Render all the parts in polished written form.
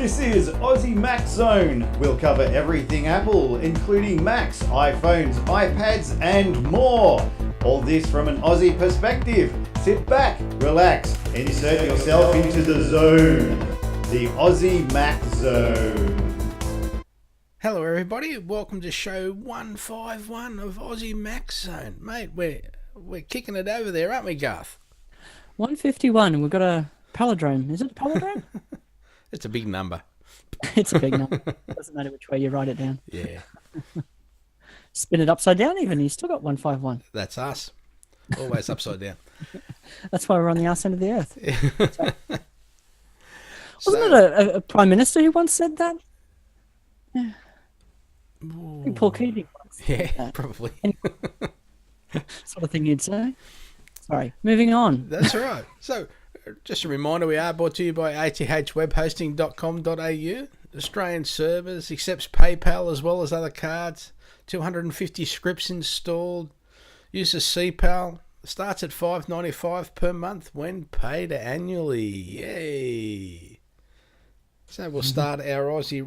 This is Aussie Mac Zone. We'll cover everything Apple, including Macs, iPhones, iPads, and more. All this from an Aussie perspective. Sit back, relax, and insert yourself into the zone. The Aussie Mac Zone. Hello everybody, welcome to show 151 of Aussie Mac Zone. Mate, we're kicking it over there, aren't we, Garth? 151, and we've got a palindrome. Is it a palindrome? It's a big number. It's a big number. Doesn't matter which way you write it down. Yeah. Spin it upside down even, you still got 151. That's us. Always upside down. That's why we're on the arse end of the earth. So, Wasn't it a Prime Minister who once said that? Yeah. I think Paul Keating once said yeah, that. probably. Sort of thing you'd say. Sorry, moving on. That's all right. So, just a reminder, we are brought to you by athwebhosting.com.au. Australian servers, accepts PayPal as well as other cards. 250 scripts installed. Uses CPAL. Starts at $5.95 per month when paid annually. Yay! So we'll start our Aussie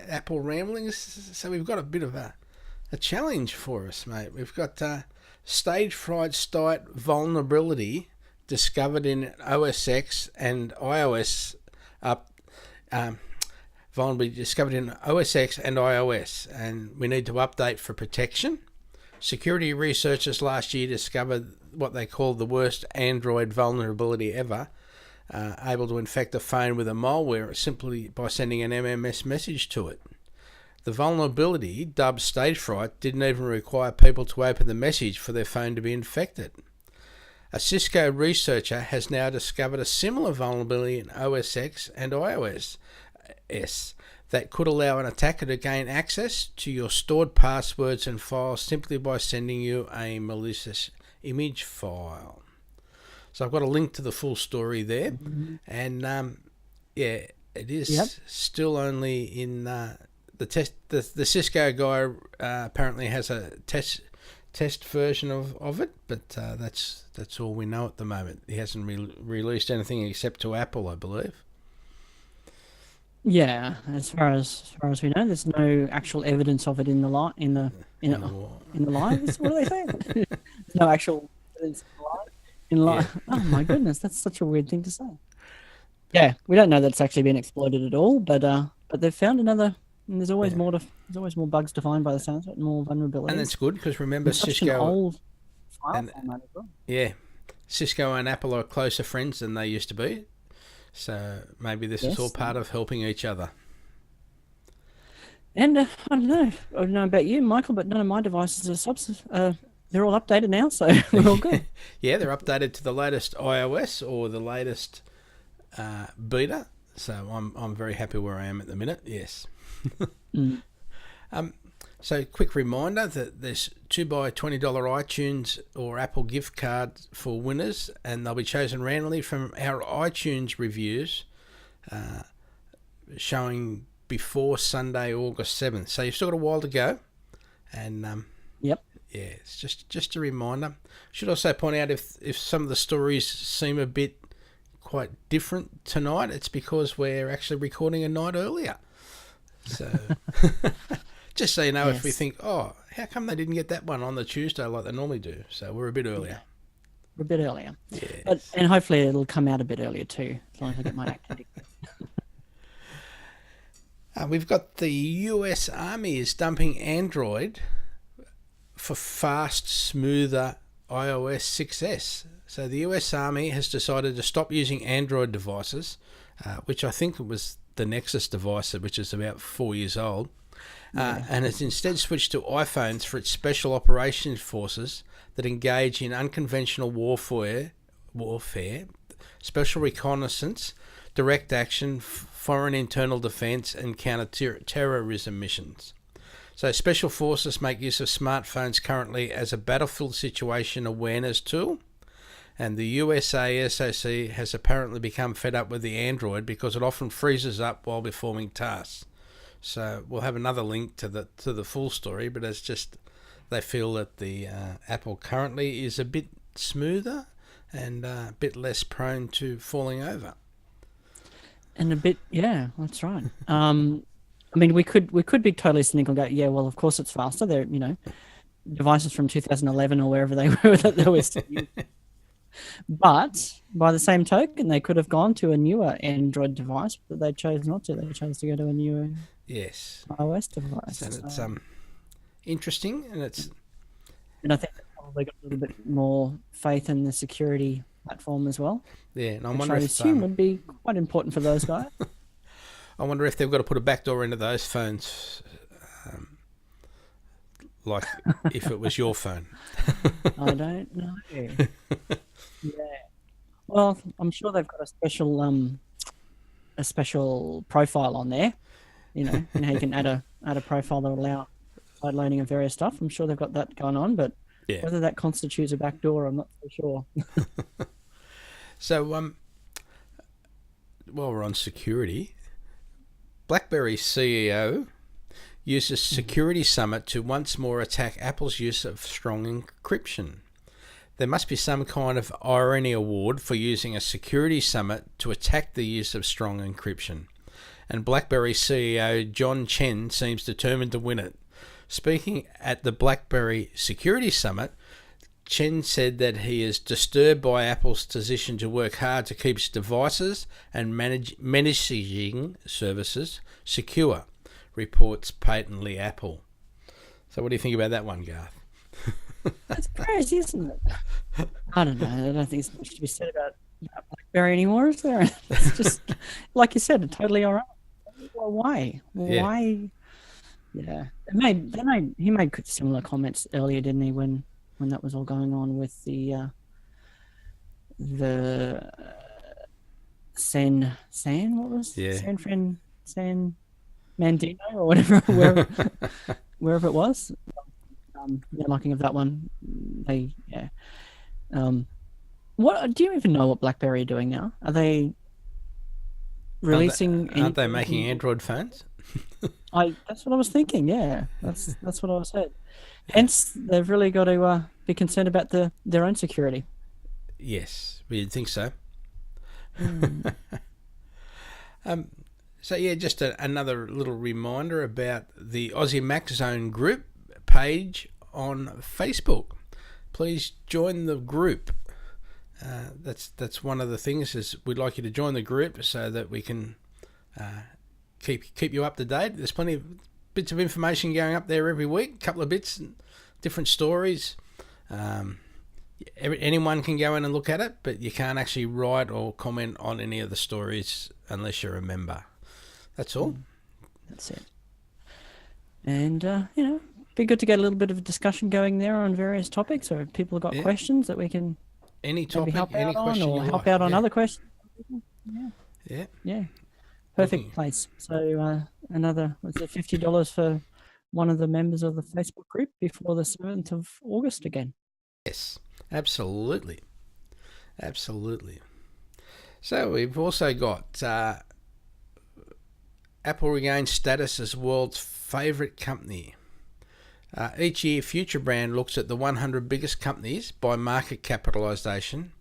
Apple Ramblings. So we've got a bit of a challenge for us, mate. We've got stage fright site vulnerability discovered in OS X and iOS. Vulnerability discovered in OS X and iOS, and we need to update for protection. Security researchers last year discovered what they called the worst Android vulnerability ever, able to infect a phone with a malware simply by sending an MMS message to it. The vulnerability, dubbed stage fright, didn't even require people to open the message for their phone to be infected. A Cisco researcher has now discovered a similar vulnerability in OS X and iOS S that could allow an attacker to gain access to your stored passwords and files simply by sending you a malicious image file. So I've got a link to the full story there, and yeah, it is still only in the test. The Cisco guy apparently has a test version of it, but that's all we know at the moment. He hasn't released anything except to Apple, I believe. Yeah, as far as we know, there's no actual evidence of it in the live. In the live, what do they say? There's no actual evidence in live. Yeah. Oh my goodness, that's such a weird thing to say. Yeah, we don't know that it's actually been exploited at all, but they've found another. And there's always more bugs to find by the sounds of it, more vulnerabilities. And that's good because remember, Cisco an old file format as well. Yeah, Cisco and Apple are closer friends than they used to be. So maybe this is all part of helping each other. And I don't know about you, Michael, but none of my devices are they're all updated now, so we're all good. Yeah, they're updated to the latest iOS or the latest beta. So I'm very happy where I am at the minute. Yes. So quick reminder that there's 2x $20 iTunes or Apple gift cards for winners, and they'll be chosen randomly from our iTunes reviews showing before Sunday, August 7th. So you've still got a while to go, and yep. Yeah, it's just a reminder. Should also point out if some of the stories seem a bit quite different tonight, it's because we're actually recording a night earlier. So just so you know, if we think, oh, how come they didn't get that one on the Tuesday like they normally do? So we're a bit earlier. We're a bit earlier. Yes. And hopefully it'll come out a bit earlier too, as long as I get my activity. We've got the US Army is dumping Android for fast, smoother iOS 6S. So the US Army has decided to stop using Android devices, which I think it was the Nexus device, which is about 4 years old, and has instead switched to iPhones for its special operations forces that engage in unconventional warfare, special reconnaissance, direct action, foreign internal defence, and counter-terrorism missions. So special forces make use of smartphones currently as a battlefield situation awareness tool, and the USA SOC has apparently become fed up with the Android because it often freezes up while performing tasks. So we'll have another link to the full story, but it's just they feel that the Apple currently is a bit smoother and a bit less prone to falling over. And a bit, yeah, that's right. I mean, we could be totally cynical and go, yeah, well, of course it's faster. They're, devices from 2011 or wherever they were that they were still using. But by the same token, they could have gone to a newer Android device, but they chose not to. They chose to go to a newer Yes. iOS device. And it's interesting, and and I think they probably got a little bit more faith in the security platform as well, yeah. And I which wonder I if assume would be quite important for those guys. I wonder if they've got to put a backdoor into those phones, like if it was your phone. I don't know. Yeah. Well, I'm sure they've got a special profile on there. And how you can add a profile that will allow side loading of various stuff. I'm sure they've got that going on, but Yeah. whether that constitutes a backdoor, I'm not so sure. So, while we're on security, BlackBerry's CEO uses Security Summit to once more attack Apple's use of strong encryption. There must be some kind of irony award for using a Security Summit to attack the use of strong encryption. And BlackBerry CEO John Chen seems determined to win it. Speaking at the BlackBerry Security Summit, Chen said that he is disturbed by Apple's decision to work hard to keep its devices and messaging services secure, reports Patently Apple. So what do you think about that one, Garth? That's crazy, isn't it? I don't know. I don't think there's much to be said about BlackBerry anymore, is there? It's just, like you said, totally all right. Well, why? Yeah. Why? Yeah. He made similar comments earlier, didn't he, when that was all going on with the San what was San Mandino or whatever wherever it was. Locking of that one. What do you even know what BlackBerry are doing now? Are they releasing? Aren't they making Android phones? That's what I was thinking. Yeah, that's what I was saying. Hence, they've really got to be concerned about their own security. Yes, you'd think so. So yeah, just another little reminder about the Aussie Mac Zone group page on Facebook. Please join the group. That's one of the things is we'd like you to join the group so that we can keep you up to date. There's plenty of bits of information going up there every week. A couple of bits, different stories. Anyone can go in and look at it, but you can't actually write or comment on any of the stories unless you're a member. That's all. That's it. And be good to get a little bit of a discussion going there on various topics, or if people have got questions that we can any topic, help any out question on, or you help like. out on other questions. Yeah. Perfect place. So another $50 for one of the members of the Facebook group before the 7th of August again. Yes, absolutely. So we've also got Apple regains status as world's favourite company. Each year, Future Brand looks at the 100 biggest companies by market capitalisation.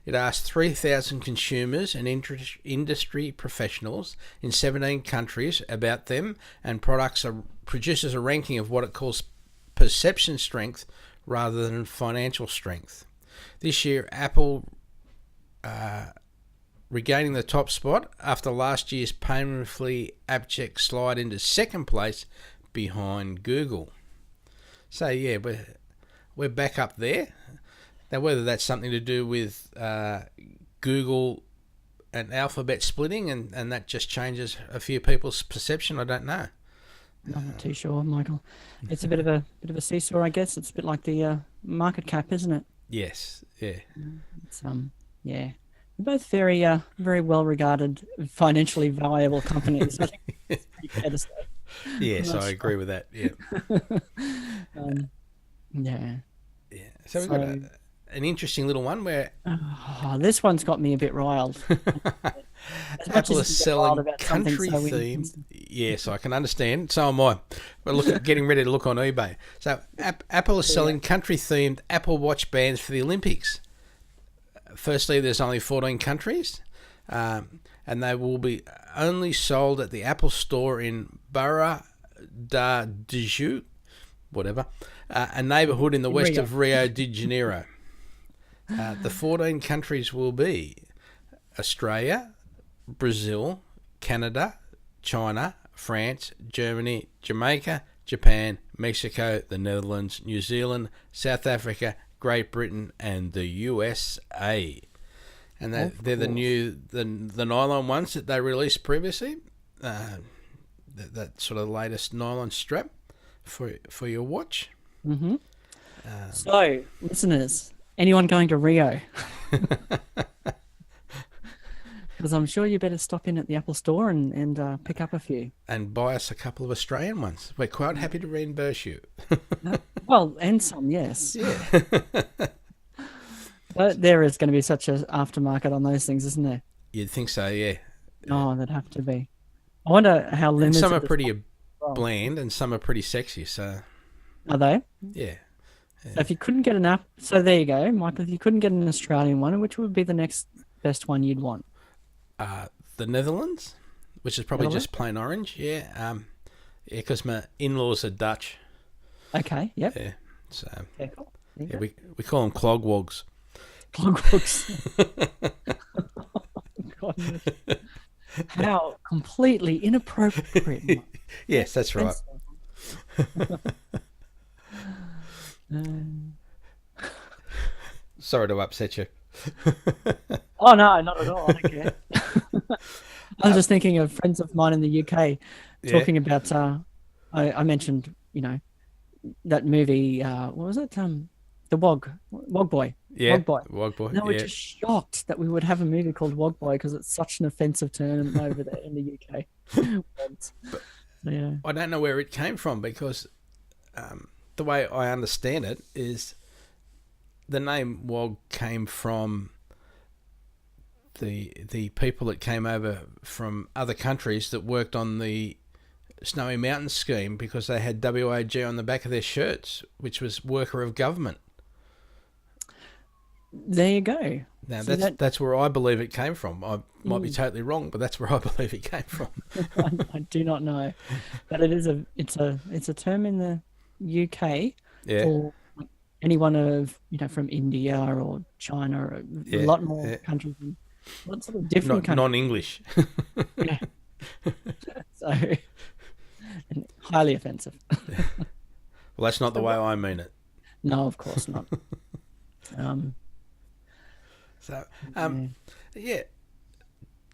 It asks 3,000 consumers and industry professionals in 17 countries about them and produces a ranking of what it calls perception strength rather than financial strength. This year, Apple regaining the top spot after last year's painfully abject slide into second place behind Google. So yeah, we're back up there. Now whether that's something to do with Google and Alphabet splitting and that just changes a few people's perception, I don't know. I'm not too sure, Michael. It's a bit of a seesaw, I guess. It's a bit like the market cap, isn't it? Yes, yeah. It's they're both very very well regarded, financially viable companies. I think it's pretty fair to say. Yes, I agree with that. Yeah. Yeah. So we've got an interesting little one where this one's got me a bit riled. Apple is selling country themed. Yes, I can understand. So am I. But getting ready to look on eBay. So Apple is selling country themed Apple Watch bands for the Olympics. Firstly, there's only 14 countries. and they will be only sold at the Apple Store in Barra da Tijuca, whatever, a neighbourhood in the west of Rio de Janeiro. The 14 countries will be Australia, Brazil, Canada, China, France, Germany, Jamaica, Japan, Mexico, the Netherlands, New Zealand, South Africa, Great Britain, and the USA. And they're the new the nylon ones that they released previously. That sort of latest nylon strap for your watch. Mm-hmm. So, listeners, anyone going to Rio? Because I'm sure you better stop in at the Apple Store and pick up a few. And buy us a couple of Australian ones. We're quite happy to reimburse you. Well, and some, yes. Yeah. But there is going to be such an aftermarket on those things, isn't there? You'd think so, yeah. Oh, there'd have to be. I wonder how limited. And some are pretty bland and some are pretty sexy, so. Are they? Yeah. So if you couldn't get an app, so there you go, Michael. If you couldn't get an Australian one, which would be the next best one you'd want? The Netherlands, which is probably just plain orange. Yeah. Because my in-laws are Dutch. Okay. Yep. Yeah. So. Yeah, cool. Yeah, we call them clogwogs. Clogwogs. Oh, how completely inappropriate. Yes, that's right. Sorry to upset you. Oh, no, not at all. I don't care. I was just thinking of friends of mine in the UK talking about, I mentioned, that movie, what was it? The Wog Boy. Yeah, Wog Boy. Wog Boy. And they were just shocked that we would have a movie called Wog Boy because it's such an offensive term over there in the UK. Yeah. I don't know where it came from because the way I understand it is the name Wog came from the people that came over from other countries that worked on the Snowy Mountains scheme because they had WAG on the back of their shirts, which was worker of government. There you go. Now so that's where I believe it came from. I might be totally wrong, but that's where I believe it came from. I do not know, but it's a term in the UK for anyone of from India or China or a lot more countries. Lots of different countries. Non-English. Yeah. So and highly offensive. Well, that's not the way I mean it. No, of course not.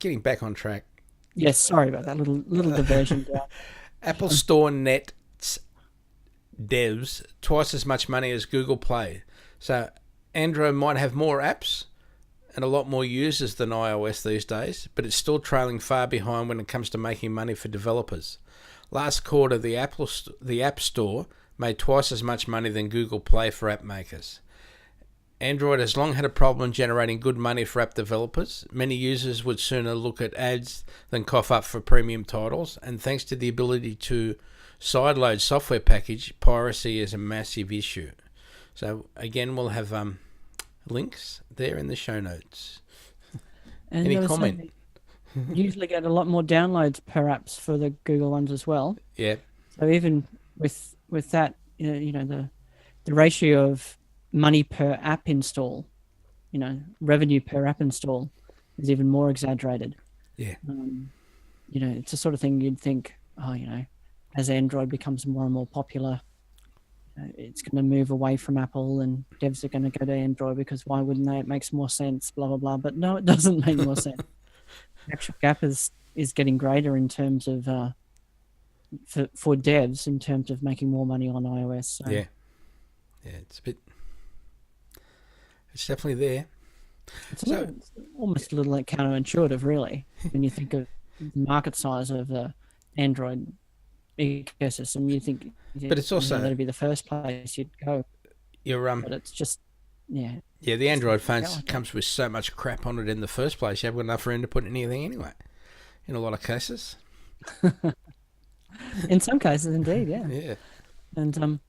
Getting back on track. Yes, sorry about that little diversion. Apple Store nets devs twice as much money as Google Play. So Android might have more apps and a lot more users than iOS these days, but it's still trailing far behind when it comes to making money for developers. Last quarter, the App Store made twice as much money than Google Play for app makers. Android has long had a problem generating good money for app developers. Many users would sooner look at ads than cough up for premium titles, and thanks to the ability to sideload software package, piracy is a massive issue. So again, we'll have links there in the show notes. And any comment? Usually get a lot more downloads per apps for the Google ones as well. Yeah. So even with that, the ratio of money per app install, revenue per app install is even more exaggerated. Yeah. It's the sort of thing you'd think, as Android becomes more and more popular, it's going to move away from Apple and devs are going to go to Android because why wouldn't they? It makes more sense, blah, blah, blah. But no, it doesn't make more sense. The actual gap is getting greater in terms of for devs in terms of making more money on iOS. So. Yeah, it's definitely there. It's almost a little like counterintuitive, really, when you think of the market size of the Android ecosystem. You think, but it's also that'd be the first place you'd go. But it's just, yeah, the Android phone comes with so much crap on it in the first place. You haven't got enough room to put anything anyway. In a lot of cases. In some cases, indeed, yeah. Yeah. And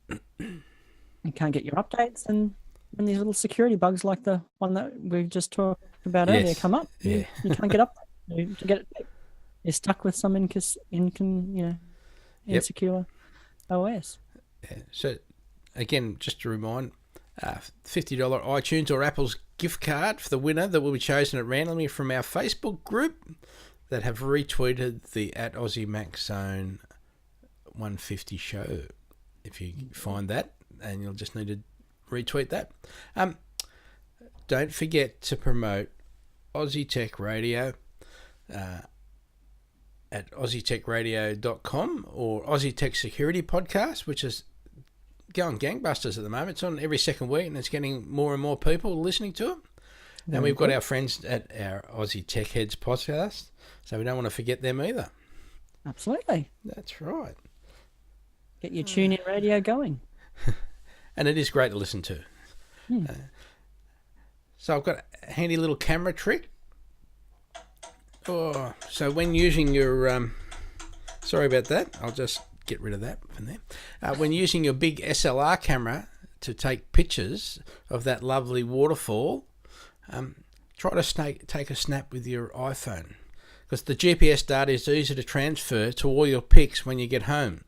you can't get your updates, and when these little security bugs like the one that we just talked about earlier come up, you can't get up. to get it back. You're stuck with some insecure OS. Yeah. So, again, just to remind, $50 iTunes or Apple's gift card for the winner that will be chosen at randomly from our Facebook group that have retweeted the at Aussie Mac Zone 150 show. If you find that, and you'll just need to retweet that. Don't forget to promote Aussie Tech Radio at aussietechradio.com or Aussie Tech Security Podcast, which is going gangbusters at the moment. It's on every second week, and it's getting more and more people listening to it. And we've got our friends at our Aussie Tech Heads podcast, so we don't want to forget them either. Absolutely. That's right. Get your tune-in radio going. And it is great to listen to. So I've got a handy little camera trick. So when using your... sorry about that. I'll just get rid of that from there. When using your big SLR camera to take pictures of that lovely waterfall, try to take a snap with your iPhone, because the GPS data is easy to transfer to all your pics when you get home.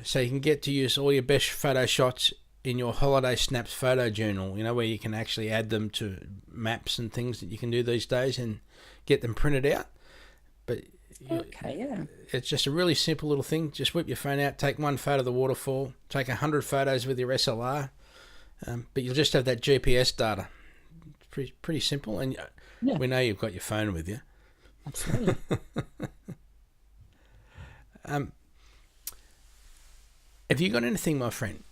So you can get to use all your best photo shots in your holiday snaps photo journal, where you can actually add them to maps and things that you can do these days and get them printed out. But it's just a really simple little thing. Just whip your phone out, take one photo of the waterfall, take 100 photos with your SLR, but you'll just have that GPS data. Pretty simple, and we know you've got your phone with you. Absolutely. Have you got anything, my friend?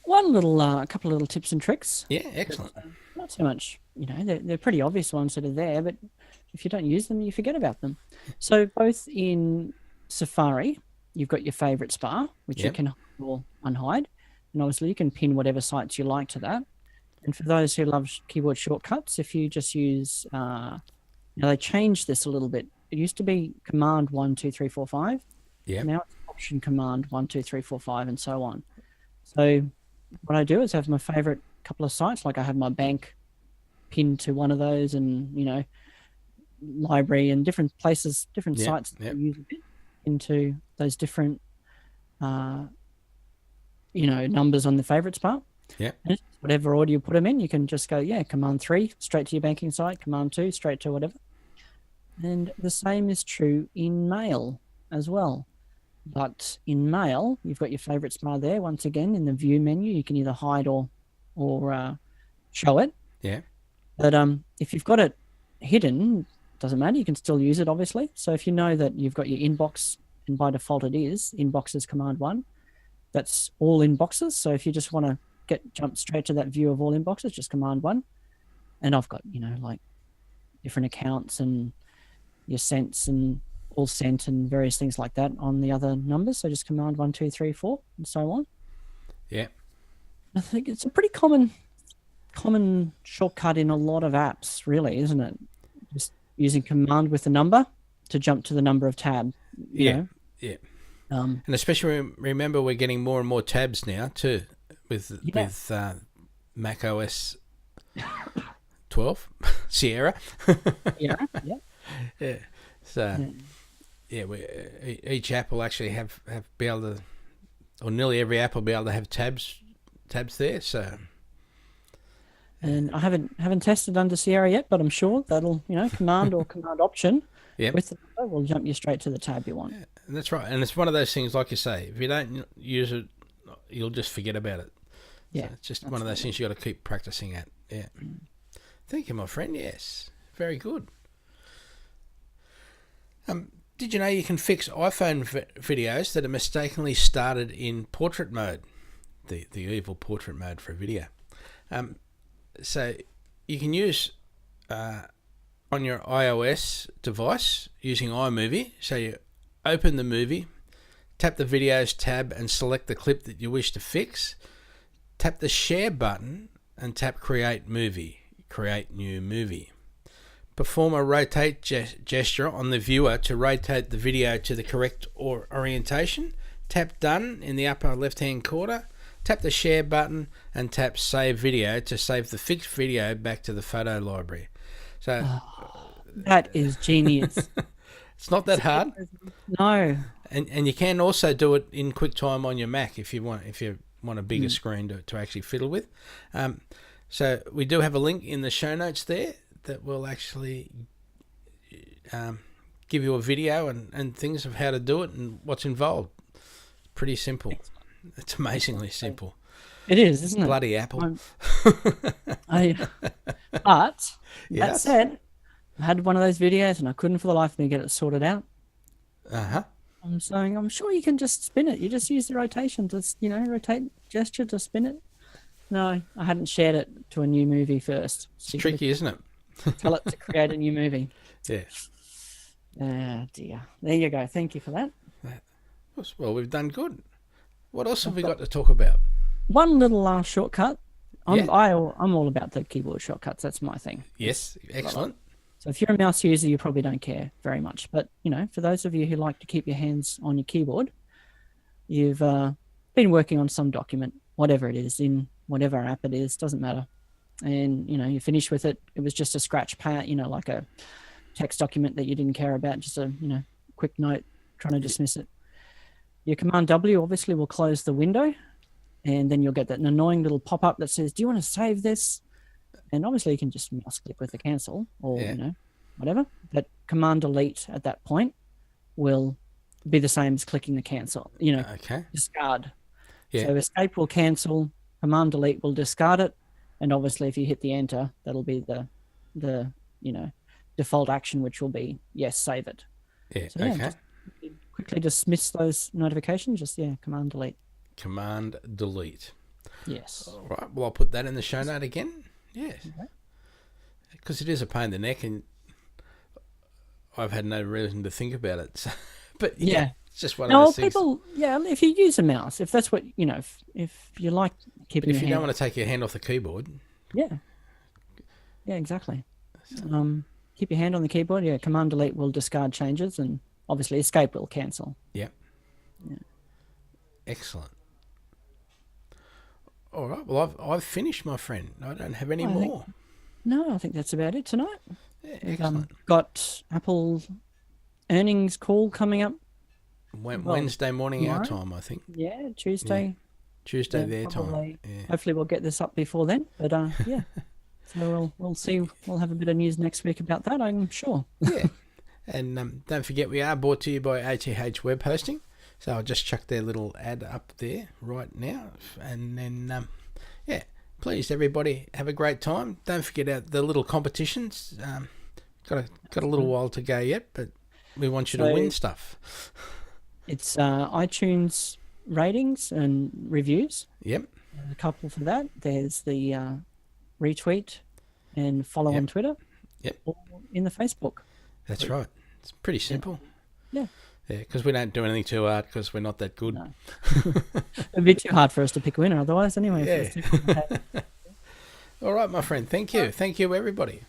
A couple of little tips and tricks. Yeah, excellent. Not so much, they're pretty obvious ones that are there, but if you don't use them, you forget about them. So both in Safari, you've got your favorite spa, which you can hide or unhide. And obviously you can pin whatever sites you like to that. And for those who love keyboard shortcuts, if you just use, they changed this a little bit. It used to be Command 1, 2, 3, 4, 5. Yeah. Now it's Option Command 1, 2, 3, 4, 5, and so on. So what I do is have my favorite couple of sites, like I have my bank pinned to one of those, and library and different places, different sites that use a bit into those different numbers on the favorites part. Yeah. And whatever order you put them in, you can just go Command 3 straight to your banking site, Command 2 straight to whatever. And the same is true in Mail as well. But in Mail, you've got your favorites bar there. Once again, in the view menu, you can either hide or show it. Yeah. But if you've got it hidden, doesn't matter. You can still use it, obviously. So if you know that you've got your inbox, and by default it is inboxes Command 1, that's all inboxes. So if you just want to jump straight to that view of all inboxes, just Command 1. And I've got like different accounts and your sents and all sent and various things like that on the other numbers. So just Command 1, 2, 3, 4, and so on. Yeah. I think it's a pretty common shortcut in a lot of apps, really, isn't it? Just using Command with the number to jump to the number of tab. You know? Yeah. And especially remember, we're getting more and more tabs now too with Mac OS 12 Sierra. Yeah. So each app will actually have be able to, or nearly every app will be able to have tabs there. So. And I haven't tested under Sierra yet, but I'm sure that'll Command or Command Option with the number will jump you straight to the tab you want. Yeah, that's right, and it's one of those things, like you say, if you don't use it, you'll just forget about it. Yeah, so it's just one of those things you got to keep practicing at. Yeah. Thank you, my friend. Yes, very good. Did you know you can fix iPhone videos that are mistakenly started in portrait mode, the evil portrait mode for a video? So you can use on your iOS device using iMovie. So you open the movie, tap the Videos tab and select the clip that you wish to fix. Tap the Share button and tap Create Movie, Create New Movie. Perform a rotate gesture on the viewer to rotate the video to the correct orientation. Tap Done in the upper left-hand corner. Tap the Share button and tap Save Video to save the fixed video back to the photo library. So That is genius. It's not that hard. No. And you can also do it in QuickTime on your Mac if you want a bigger screen to actually fiddle with. So we do have a link in the show notes there that will actually give you a video and things of how to do it and what's involved. Pretty simple. It's amazingly simple. It is, isn't it? Bloody Apple. But that said, I had one of those videos and I couldn't for the life of me get it sorted out. I'm saying, I'm sure you can just spin it. You just use the rotation to, rotate gesture to spin it. No, I hadn't shared it to a new movie first. It's tricky, isn't it? Tell it to create a new movie. Yeah. Ah, dear. There you go. Thank you for that. Well, we've done good. What else have we got to talk about? One little shortcut. I'm all about the keyboard shortcuts. That's my thing. Yes, excellent. So if you're a mouse user, you probably don't care very much. But, for those of you who like to keep your hands on your keyboard, you've been working on some document, whatever it is, in whatever app it is, doesn't matter. And, you finish with it. It was just a scratch pad, like a text document that you didn't care about, just a, quick note trying to dismiss it. Your Command W obviously will close the window, and then you'll get that annoying little pop-up that says, do you want to save this? And obviously you can just mouse click with the cancel or, whatever. But Command Delete at that point will be the same as clicking the cancel, discard. Yeah. So Escape will cancel, Command Delete will discard it. And obviously if you hit the enter, that'll be the default action, which will be, yes, save it. Yeah, so, just quickly dismiss those notifications, just, Command Delete. Command Delete. Yes. All right, well, I'll put that in the show note again. Yeah, because it is a pain in the neck, and I've had no reason to think about it. So, but it's just one of those things. People, if you use a mouse, if that's what if you like keeping. But if you don't want to take your hand off the keyboard. Yeah, exactly. Keep your hand on the keyboard. Yeah, Command Delete will discard changes, and obviously Escape will cancel. Yeah. Excellent. All right. Well, I've finished, my friend. I don't have any more. I think that's about it tonight. Yeah, excellent. Got Apple earnings call coming up. Wednesday morning tomorrow. Our time, I think. Yeah, Tuesday. Yeah. Tuesday their time. Yeah. Hopefully we'll get this up before then. But so we'll see. We'll have a bit of news next week about that, I'm sure. Yeah. And don't forget, we are brought to you by ATH Web Hosting. So I'll just chuck their little ad up there right now. And then, please, everybody, have a great time. Don't forget the little competitions. Got a little while to go yet, but we want you to win stuff. It's iTunes ratings and reviews. Yep. There's a couple for that. There's the retweet and follow on Twitter. Yep. Or in the Facebook. That's right. It's pretty simple. Yeah. Yeah, because we don't do anything too hard because we're not that good. No. It'd be too hard for us to pick a winner otherwise anyway. Yeah. All right, my friend. Thank you. Thank you, everybody.